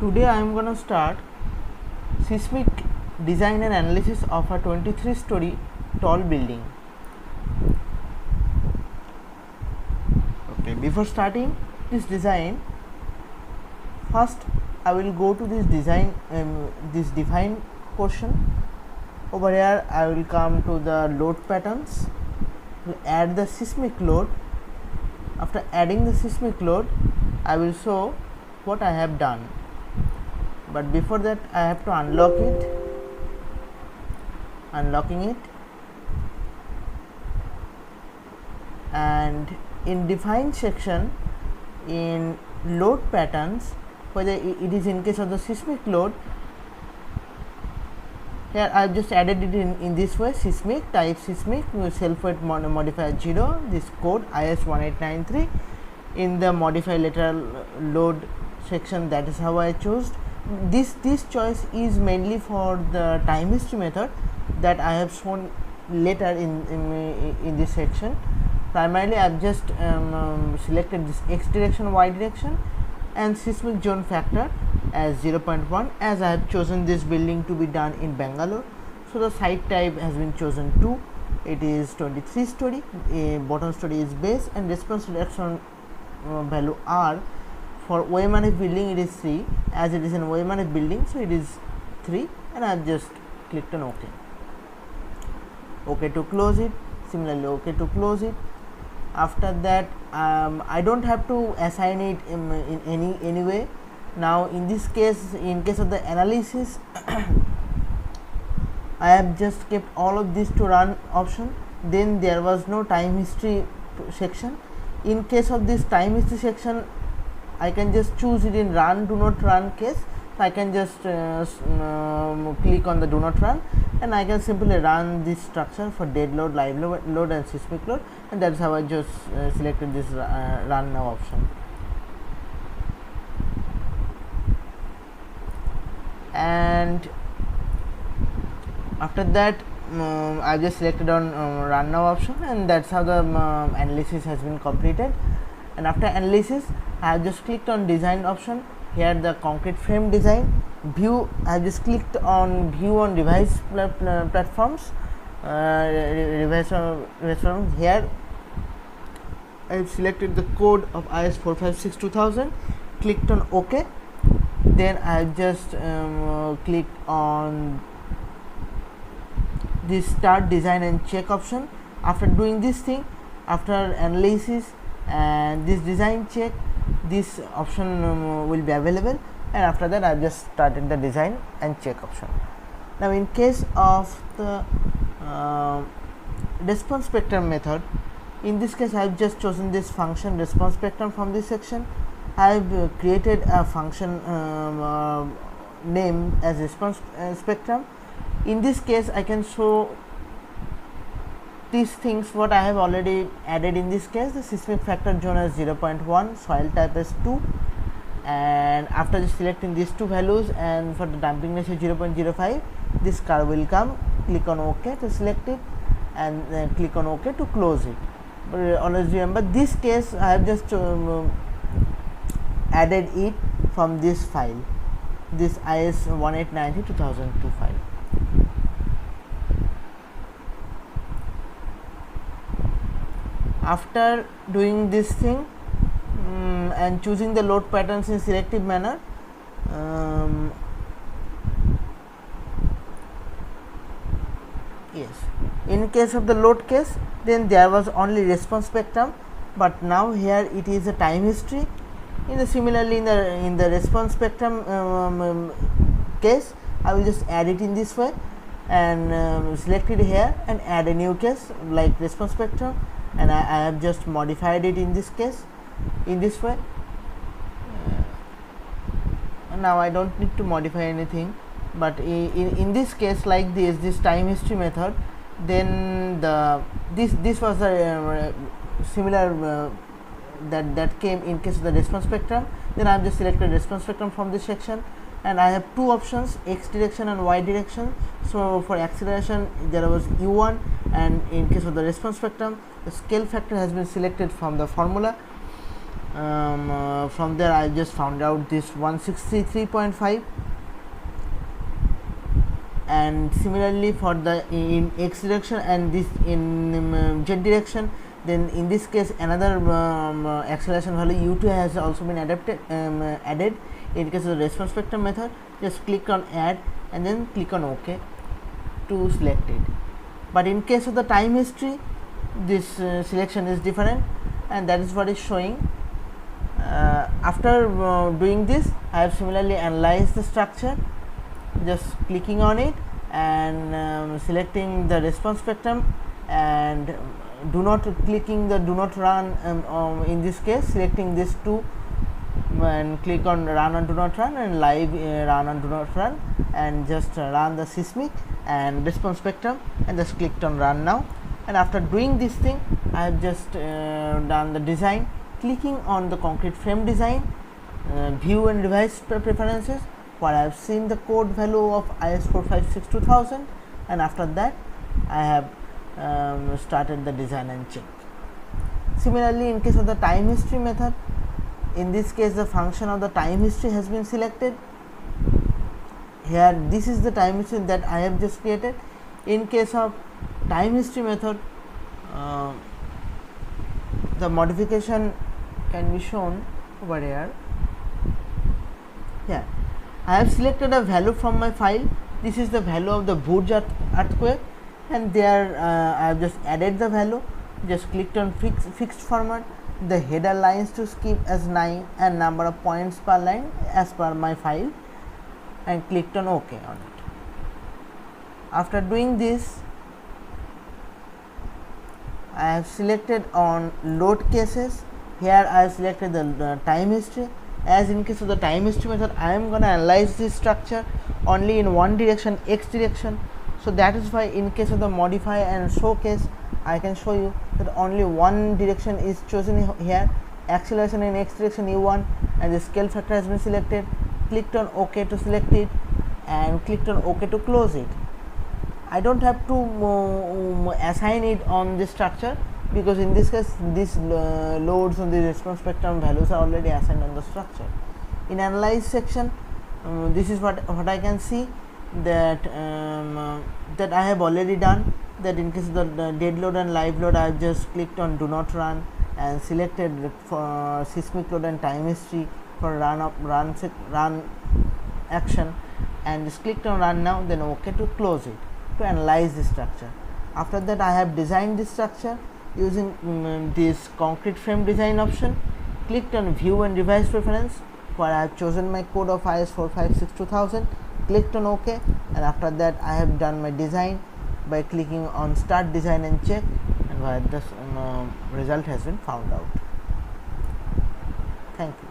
Today I am going to start seismic design and analysis of a 23-story tall building. Okay, before starting this design, first I will go to this design, this define portion. Over here I will come to the load patterns, will add the seismic load. After adding the seismic load, I will show what I have done. But before that I have to unlock it. Unlocking it, and in define section, in load patterns, whether it is in case of the seismic load, here I have just added it in this way: seismic, type seismic, self weight modifier 0, this code IS 1893. In the modify lateral load section, that is how I chose. This choice is mainly for the time history method that I have shown later in this section. Primarily I have just selected this x direction, y direction, and seismic zone factor as 0.1, as I have chosen this building to be done in Bangalore. So the site type has been chosen 2. It is 23 story, bottom story is base, and response reduction value R. For OMRF building it is 3, as it is an OMRF building, so it is 3, and I have just clicked on OK. OK to close it. Similarly, OK to close it. After that, I don't have to assign it in any way. Now in this case, in case of the analysis, I have just kept all of this to run option. Then there was no time history section. In case of this time history section, I can just choose it in run, do not run case. So I can just click on the do not run, and I can simply run this structure for dead load, live load and seismic load, and that's how I just selected this run now option. And after that I just selected on run now option, and that's how the analysis has been completed. And after analysis, I have just clicked on design option. Here the concrete frame design view, I have just clicked on view on revise platforms, revise platforms. Here I have selected the code of IS 456 2000, clicked on OK. Then I have just clicked on this start design and check option. After doing this thing, after analysis and this design check, this option will be available, and after that I have just started the design and check option. Now in case of the response spectrum method, in this case I have just chosen this function response spectrum from this section. I have created a function name as response spectrum. In this case I can show these things what I have already added in this case: the seismic factor zone as 0.1, soil type as 2, and after just selecting these two values, and for the damping ratio 0.05, this curve will come. Click on OK to select it, and then click on OK to close it. But always remember, this case I have just added it from this file, this IS 1890 2002 file. After doing this thing and choosing the load patterns in selective manner, yes, in case of the load case, then there was only response spectrum, but now here it is a time history. Similarly in the response spectrum case, I will just add it in this way, and select it here and add a new case like response spectrum, and I have just modified it in this case in this way. Now I don't need to modify anything, but in this case, like this time history method, then this was a similar that came in case of the response spectrum. Then I have just selected response spectrum from this section, and I have two options, x direction and y direction. So for acceleration there was u1, and in case of the response spectrum, the scale factor has been selected from the formula. from there I just found out this 163.5, and similarly for the in x direction and this in z direction, then in this case another acceleration value u2 has also been added. In case of the response spectrum method, just click on add and then click on OK to select it. But in case of the time history, this selection is different, and that is what is showing. After doing this, I have similarly analyzed the structure, just clicking on it and selecting the response spectrum, and do not run, in this case selecting this two, and click on run and do not run, and live run and do not run, and just run the seismic and response spectrum, and just clicked on run now. And after doing this thing, I have just done the design, clicking on the concrete frame design, view and revise preferences, where I have seen the code value of IS456-2000, and after that I have started the design and check. Similarly, in case of the time history method, in this case the function of the time history has been selected. Here this is the time history that I have just created. In case of time history method, the modification can be shown over here. Yeah, I have selected a value from my file. This is the value of the Burj earthquake, and there I have just added the value, just clicked on fixed format, the header lines to skip as 9 and number of points per line as per my file, and clicked on OK on it. After doing this, I have selected on load cases. Here I have selected the time history. As in case of the time history method, I am going to analyze this structure only in one direction, x direction. So that is why in case of the modify and show case, I can show you that only one direction is chosen here, acceleration in x direction u1, and the scale factor has been selected. Clicked on OK to select it, and clicked on OK to close it. I don't have to assign it on this structure, because in this case these loads on the response spectrum values are already assigned on the structure. In analyze section, this is what I can see, that that I have already done. That in case of the dead load and live load, I have just clicked on do not run and selected for seismic load and time history for run action, and just clicked on run now, then OK to close it, to analyze the structure. After that, I have designed this structure using this concrete frame design option, clicked on view and revise preference, where I have chosen my code of IS456-2000, clicked on OK, and after that I have done my design by clicking on start design and check, and where this result has been found out. Thank you.